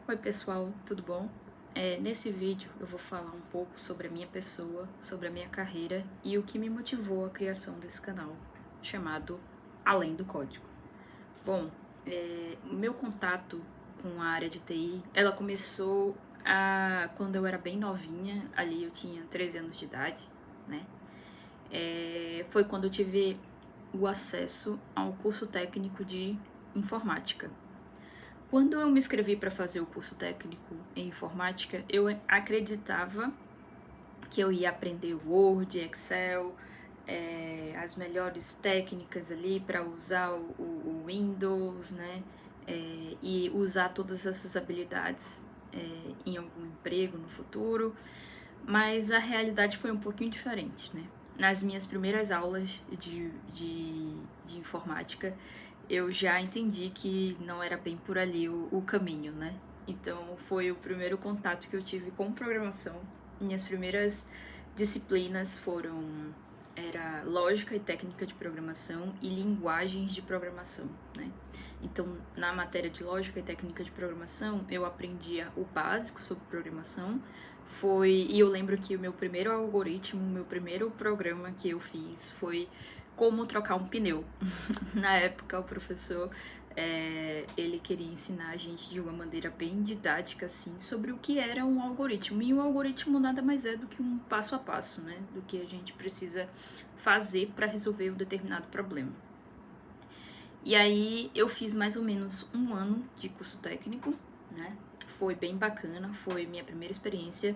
Oi pessoal, tudo bom? Nesse vídeo eu vou falar um pouco sobre a minha pessoa, sobre a minha carreira e o que me motivou à criação desse canal, chamado Além do Código. Bom, o meu contato com a área de TI, ela começou quando eu era bem novinha, ali eu tinha 13 anos de idade, né? Foi quando eu tive o acesso ao curso técnico de informática. Quando eu me inscrevi para fazer o curso técnico em informática, eu acreditava que eu ia aprender Word, Excel, as melhores técnicas ali para usar o Windows, né? E usar todas essas habilidades em algum emprego no futuro, mas a realidade foi um pouquinho diferente, né? Nas minhas primeiras aulas de informática, eu já entendi que não era bem por ali o caminho, né? Então foi o primeiro contato que eu tive com programação. Minhas primeiras disciplinas era lógica e técnica de programação e linguagens de programação, né? Então, na matéria de lógica e técnica de programação, eu aprendia o básico sobre programação. E eu lembro que o meu primeiro algoritmo, o meu primeiro programa que eu fiz foi como trocar um pneu. Na época, o professor, ele queria ensinar a gente de uma maneira bem didática, assim, sobre o que era um algoritmo. E um algoritmo nada mais é do que um passo a passo, né? Do que a gente precisa fazer para resolver um determinado problema. E aí, eu fiz mais ou menos um ano de curso técnico, né? Foi bem bacana, foi minha primeira experiência.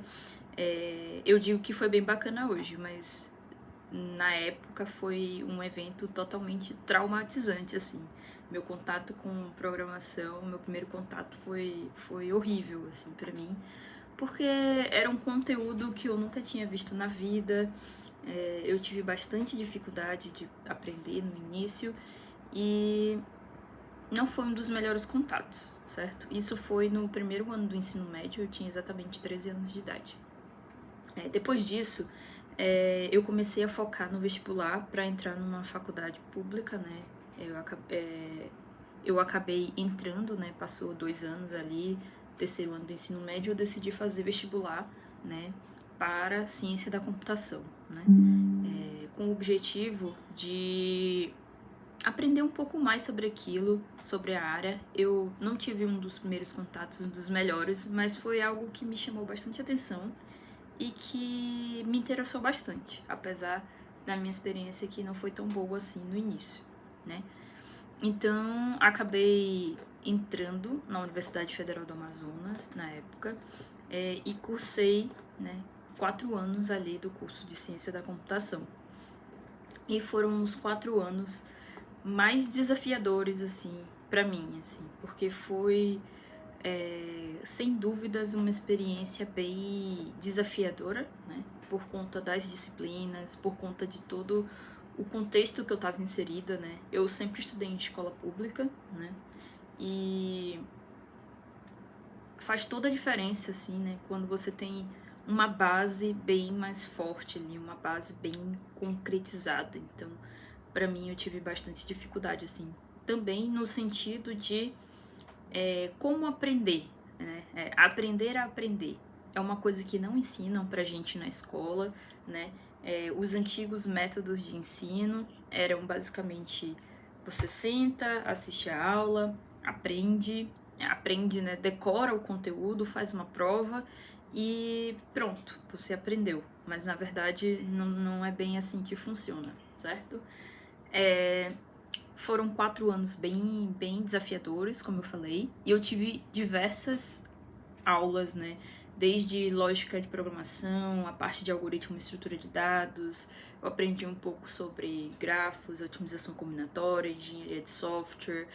Eu digo que foi bem bacana hoje, mas na época foi um evento totalmente traumatizante, assim. Meu contato com programação, meu primeiro contato foi horrível, assim, pra mim, porque era um conteúdo que eu nunca tinha visto na vida. Eu tive bastante dificuldade de aprender no início e não foi um dos melhores contatos, certo? Isso foi no primeiro ano do ensino médio, eu tinha exatamente 13 anos de idade. Depois disso, eu comecei a focar no vestibular para entrar numa faculdade pública, né? Eu acabei entrando, né? Passou 2 anos ali, terceiro ano do ensino médio, eu decidi fazer vestibular, né? Para ciência da computação, né? Com o objetivo de aprender um pouco mais sobre aquilo, sobre a área. Eu não tive um dos primeiros contatos, um dos melhores, mas foi algo que me chamou bastante atenção e que me interessou bastante, apesar da minha experiência que não foi tão boa assim no início, né? Então, acabei entrando na Universidade Federal do Amazonas, na época, e cursei, né, 4 anos ali do curso de Ciência da Computação. E foram os 4 anos mais desafiadores, assim, pra mim, assim, porque foi sem dúvidas uma experiência bem desafiadora, né? Por conta das disciplinas, por conta de todo o contexto que eu estava inserida, né? Eu sempre estudei em escola pública, né? E faz toda a diferença, assim, né? Quando você tem uma base bem mais forte ali, uma base bem concretizada. Então, para mim, eu tive bastante dificuldade, assim. Também no sentido de como aprender, né? Aprender a aprender. É uma coisa que não ensinam pra gente na escola, né? Os antigos métodos de ensino eram basicamente você senta, assiste a aula, aprende, né? Decora o conteúdo, faz uma prova e pronto, você aprendeu. Mas na verdade não é bem assim que funciona, certo? Foram 4 anos bem desafiadores, como eu falei, e eu tive diversas aulas, né? Desde lógica de programação, a parte de algoritmo e estrutura de dados, eu aprendi um pouco sobre grafos, otimização combinatória, engenharia de software.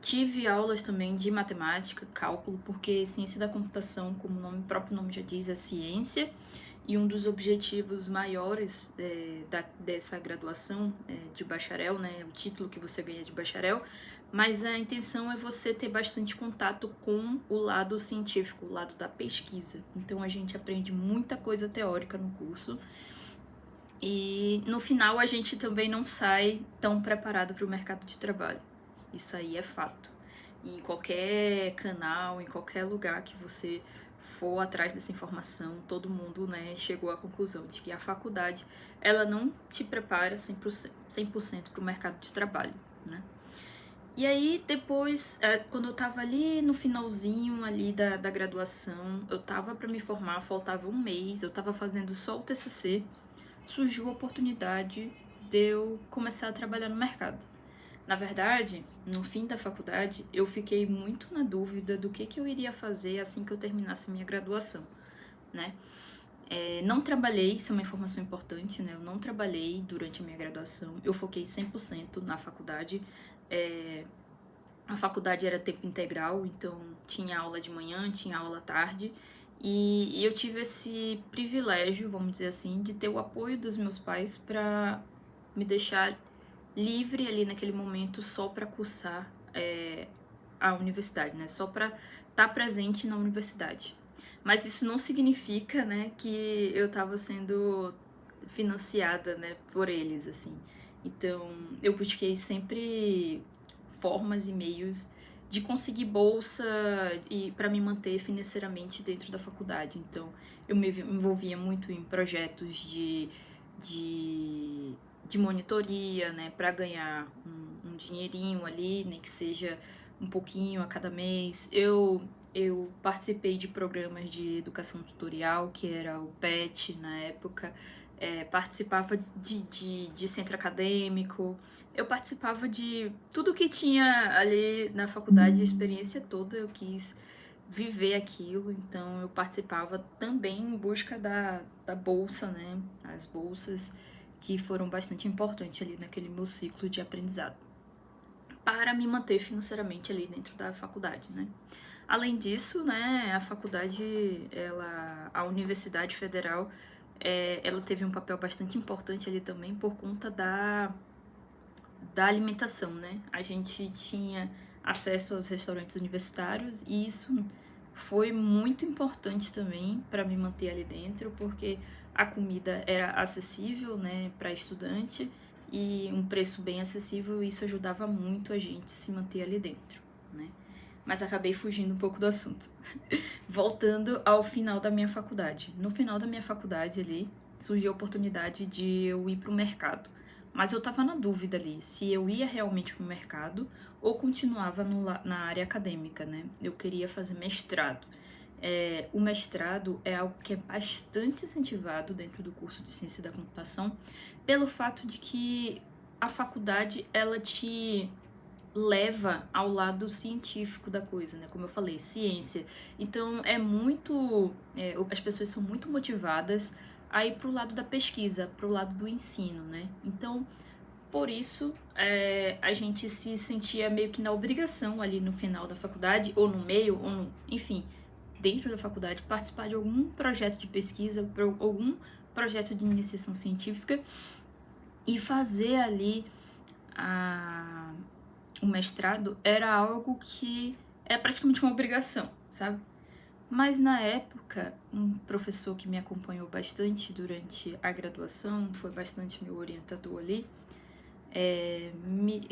Tive aulas também de matemática, cálculo, porque ciência da computação, como o próprio nome já diz, é ciência. E um dos objetivos maiores dessa graduação de bacharel, né, o título que você ganha de bacharel, mas a intenção é você ter bastante contato com o lado científico, o lado da pesquisa. Então a gente aprende muita coisa teórica no curso e no final a gente também não sai tão preparado para o mercado de trabalho. Isso aí é fato. em qualquer canal, em qualquer lugar que você for atrás dessa informação, todo mundo, né, chegou à conclusão de que a faculdade, ela não te prepara 100% para o mercado de trabalho, né? E aí, depois, quando eu tava ali no finalzinho ali da graduação, eu tava para me formar, faltava um mês, eu tava fazendo só o TCC, surgiu a oportunidade de eu começar a trabalhar no mercado. Na verdade, no fim da faculdade, eu fiquei muito na dúvida do que eu iria fazer assim que eu terminasse minha graduação, né? Não trabalhei, isso é uma informação importante, né? Eu não trabalhei durante a minha graduação, eu foquei 100% na faculdade. A faculdade era tempo integral, então tinha aula de manhã, tinha aula à tarde, e eu tive esse privilégio, vamos dizer assim, de ter o apoio dos meus pais para me deixar livre ali naquele momento só para cursar a universidade, né? Só para estar presente na universidade. Mas isso não significa, né, que eu estava sendo financiada, né, por eles, assim. Então, eu busquei sempre formas e meios de conseguir bolsa e para me manter financeiramente dentro da faculdade. Então, eu me envolvia muito em projetos de, de monitoria, né, para ganhar um dinheirinho ali, nem que seja um pouquinho a cada mês. Eu participei de programas de educação tutorial, que era o PET na época, participava de centro acadêmico, eu participava de tudo que tinha ali na faculdade, a experiência toda, eu quis viver aquilo, então eu participava também em busca da bolsa, né? As bolsas que foram bastante importantes ali naquele meu ciclo de aprendizado, para me manter financeiramente ali dentro da faculdade, né? Além disso, né, a faculdade, a Universidade Federal, ela teve um papel bastante importante ali também por conta da alimentação, né? A gente tinha acesso aos restaurantes universitários e isso foi muito importante também para me manter ali dentro, porque a comida era acessível, né, para estudante e um preço bem acessível, e isso ajudava muito a gente a se manter ali dentro, né? Mas acabei fugindo um pouco do assunto. Voltando ao final da minha faculdade. No final da minha faculdade ali, surgiu a oportunidade de eu ir para o mercado. Mas eu tava na dúvida ali se eu ia realmente pro mercado ou continuava na área acadêmica, né? Eu queria fazer mestrado. O mestrado é algo que é bastante incentivado dentro do curso de ciência da computação, pelo fato de que a faculdade ela te leva ao lado científico da coisa, né? Como eu falei, ciência. Então as pessoas são muito motivadas a ir pro lado da pesquisa, pro lado do ensino, né? Então, por isso, a gente se sentia meio que na obrigação ali no final da faculdade, ou no meio, enfim, dentro da faculdade, participar de algum projeto de pesquisa, algum projeto de iniciação científica e fazer ali o mestrado era algo que é praticamente uma obrigação, sabe? Mas na época, um professor que me acompanhou bastante durante a graduação, foi bastante meu orientador ali,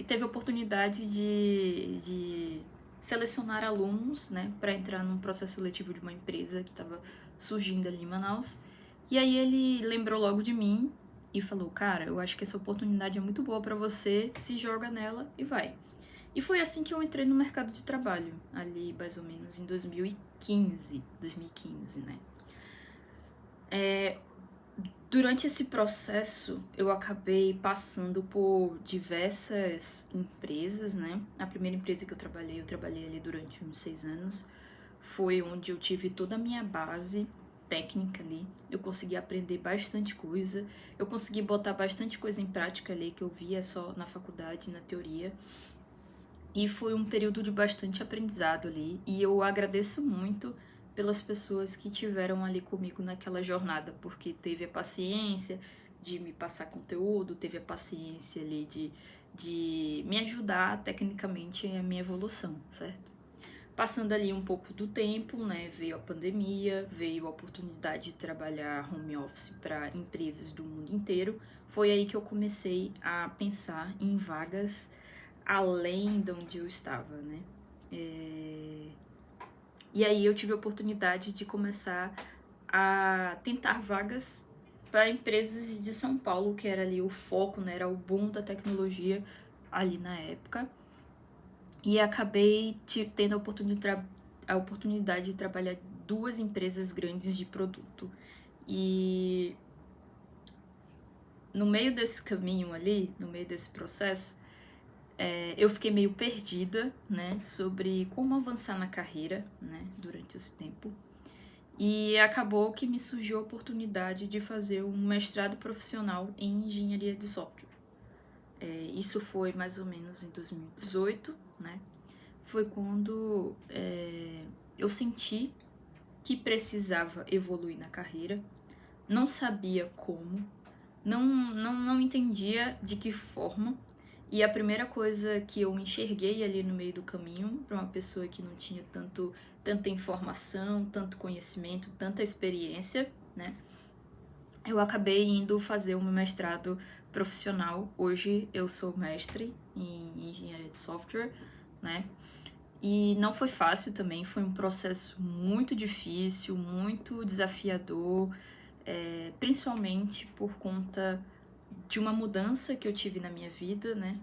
teve a oportunidade de selecionar alunos, né, para entrar num processo seletivo de uma empresa que estava surgindo ali em Manaus. E aí ele lembrou logo de mim e falou: cara, eu acho que essa oportunidade é muito boa para você, se joga nela e vai. E foi assim que eu entrei no mercado de trabalho, ali mais ou menos em 2015, né? Durante esse processo, eu acabei passando por diversas empresas, né? A primeira empresa que eu trabalhei ali durante uns 6 anos. Foi onde eu tive toda a minha base técnica ali. Eu consegui aprender bastante coisa. Eu consegui botar bastante coisa em prática ali que eu via só na faculdade, na teoria. E foi um período de bastante aprendizado ali. E eu agradeço muito pelas pessoas que tiveram ali comigo naquela jornada, porque teve a paciência de me passar conteúdo, teve a paciência ali de me ajudar tecnicamente a minha evolução, certo? Passando ali um pouco do tempo, né, veio a pandemia, veio a oportunidade de trabalhar home office para empresas do mundo inteiro. Foi aí que eu comecei a pensar em vagas além de onde eu estava, né? E aí eu tive a oportunidade de começar a tentar vagas para empresas de São Paulo, que era ali o foco, né? Era o boom da tecnologia ali na época. E acabei tendo a oportunidade de trabalhar em 2 empresas grandes de produto. E no meio desse caminho ali, no meio desse processo, eu fiquei meio perdida, né, sobre como avançar na carreira, né, durante esse tempo. E acabou que me surgiu a oportunidade de fazer um mestrado profissional em engenharia de software. Isso foi mais ou menos em 2018, né? Foi quando eu senti que precisava evoluir na carreira, não sabia como, não entendia de que forma. E a primeira coisa que eu enxerguei ali no meio do caminho, para uma pessoa que não tinha tanta informação, tanto conhecimento, tanta experiência, né? Eu acabei indo fazer um mestrado profissional. Hoje eu sou mestre em engenharia de software, né? E não foi fácil também, foi um processo muito difícil, muito desafiador, principalmente por conta de uma mudança que eu tive na minha vida, né?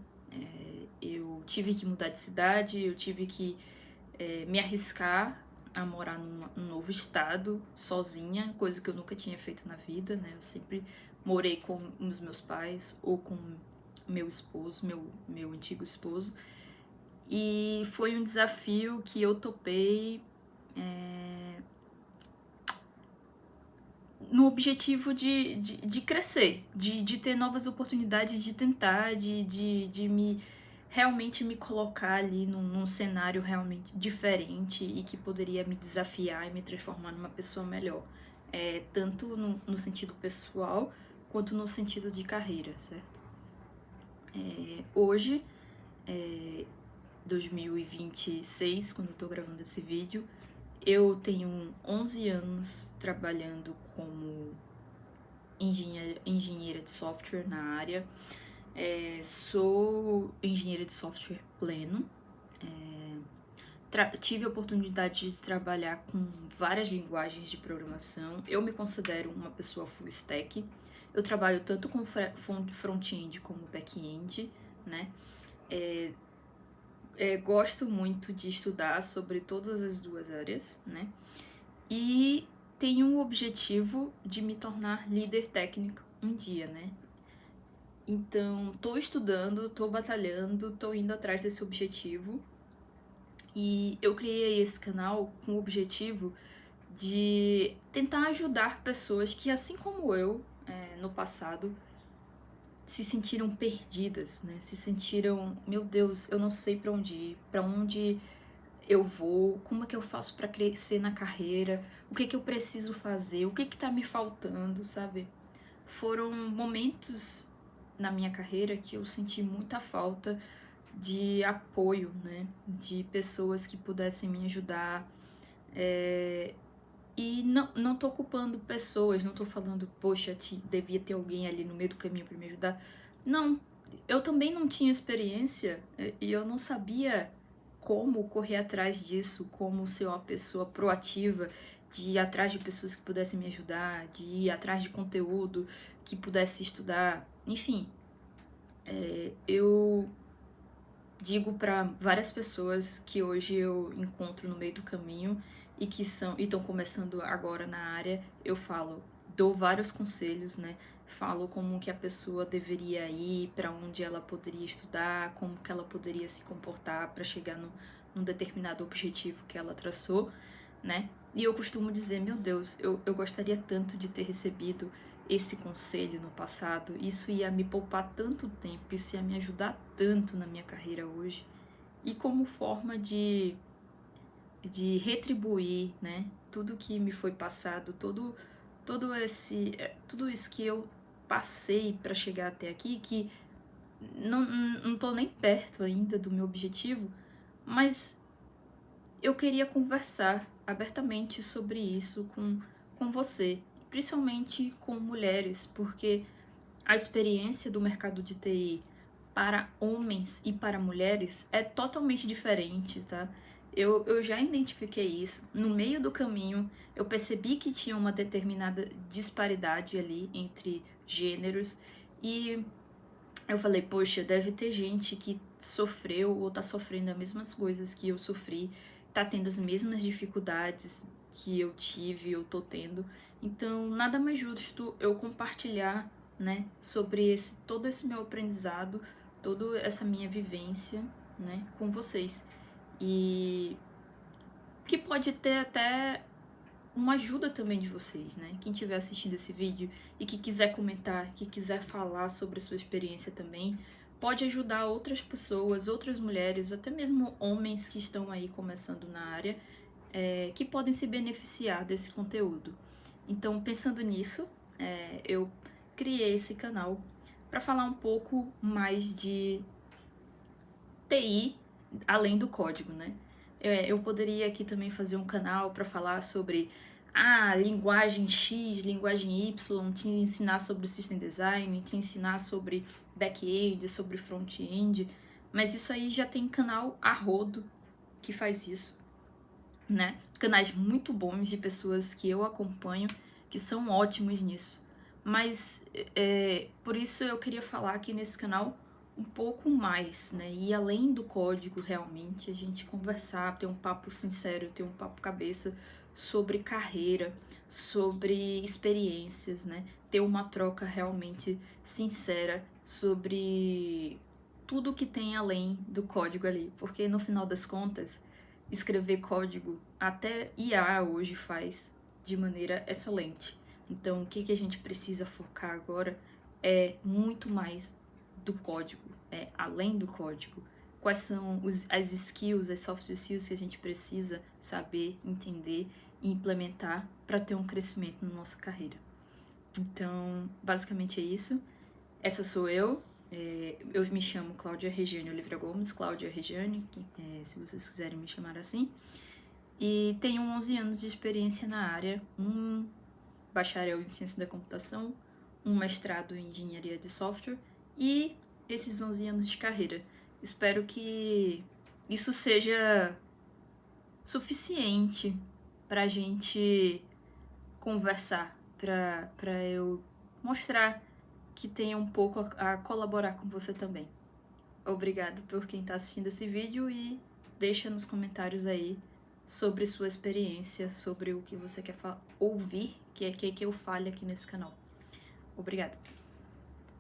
Eu tive que mudar de cidade, eu tive que me arriscar a morar num novo estado, sozinha, coisa que eu nunca tinha feito na vida, né? Eu sempre morei com os meus pais ou com meu esposo, meu antigo esposo. E foi um desafio que eu topei no objetivo de crescer, de ter novas oportunidades, de tentar, de realmente me colocar ali num cenário realmente diferente e que poderia me desafiar e me transformar numa pessoa melhor. Tanto no sentido pessoal, quanto no sentido de carreira, certo? Hoje, 2026, quando eu tô gravando esse vídeo, eu tenho 11 anos trabalhando como engenheira de software na área. Sou engenheira de software pleno. Tive a oportunidade de trabalhar com várias linguagens de programação. Eu me considero uma pessoa full stack. Eu trabalho tanto com front-end como back-end, né? Gosto muito de estudar sobre todas as 2 áreas, né? E tenho o objetivo de me tornar líder técnico um dia, né? Então, tô estudando, tô batalhando, tô indo atrás desse objetivo. E eu criei esse canal com o objetivo de tentar ajudar pessoas que, assim como eu, no passado, se sentiram perdidas, né? Se sentiram, meu Deus, eu não sei pra onde ir, pra onde eu vou, como é que eu faço pra crescer na carreira, o que que eu preciso fazer, o que que tá me faltando, sabe? Foram momentos na minha carreira que eu senti muita falta de apoio, né? De pessoas que pudessem me ajudar. E não tô culpando pessoas, não tô falando, poxa, devia ter alguém ali no meio do caminho pra me ajudar. Não, eu também não tinha experiência e eu não sabia como correr atrás disso, como ser uma pessoa proativa, de ir atrás de pessoas que pudessem me ajudar, de ir atrás de conteúdo que pudesse estudar. Enfim, eu digo para várias pessoas que hoje eu encontro no meio do caminho e que estão começando agora na área, eu dou vários conselhos, né? Falo como que a pessoa deveria ir, para onde ela poderia estudar, como que ela poderia se comportar para chegar num determinado objetivo que ela traçou, né? E eu costumo dizer, meu Deus, eu gostaria tanto de ter recebido esse conselho no passado, isso ia me poupar tanto tempo, isso ia me ajudar tanto na minha carreira hoje. E como forma de retribuir, né, tudo que me foi passado, tudo isso que eu passei para chegar até aqui, que não tô nem perto ainda do meu objetivo, mas eu queria conversar abertamente sobre isso com você, principalmente com mulheres, porque a experiência do mercado de TI para homens e para mulheres é totalmente diferente, tá? Eu já identifiquei isso. No meio do caminho, eu percebi que tinha uma determinada disparidade ali entre gêneros e eu falei, poxa, deve ter gente que sofreu ou tá sofrendo as mesmas coisas que eu sofri, tá tendo as mesmas dificuldades que eu tive, eu tô tendo. Então, nada mais justo eu compartilhar, né, sobre todo esse meu aprendizado, toda essa minha vivência, né, com vocês. E que pode ter até uma ajuda também de vocês, né? Quem estiver assistindo esse vídeo e que quiser comentar, que quiser falar sobre a sua experiência também, pode ajudar outras pessoas, outras mulheres, até mesmo homens que estão aí começando na área, que podem se beneficiar desse conteúdo. Então, pensando nisso, eu criei esse canal para falar um pouco mais de TI além do código, né? Eu poderia aqui também fazer um canal para falar sobre linguagem X, linguagem Y, te ensinar sobre System Design, te ensinar sobre back-end, sobre front-end, mas isso aí já tem canal a rodo que faz isso, né? Canais muito bons de pessoas que eu acompanho, que são ótimos nisso. Mas por isso eu queria falar aqui nesse canal um pouco mais, né? E além do código, realmente, a gente conversar, ter um papo sincero, ter um papo cabeça sobre carreira, sobre experiências, né? Ter uma troca realmente sincera sobre tudo que tem além do código ali. Porque no final das contas, escrever código até IA hoje faz de maneira excelente. Então, o que a gente precisa focar agora é muito mais do código, além do código. Quais são as skills, as soft skills que a gente precisa saber, entender e implementar para ter um crescimento na nossa carreira. Então, basicamente é isso. Essa sou eu. Eu me chamo Cláudia Regiane Oliveira Gomes, Cláudia Regiane, se vocês quiserem me chamar assim. E tenho 11 anos de experiência na área, um bacharel em ciência da computação, um mestrado em engenharia de software e esses 11 anos de carreira. Espero que isso seja suficiente para a gente conversar, para eu mostrar que tenho um pouco a colaborar com você também. Obrigado por quem está assistindo esse vídeo e deixa nos comentários aí sobre sua experiência, sobre o que você quer ouvir, que eu fale aqui nesse canal. Obrigada.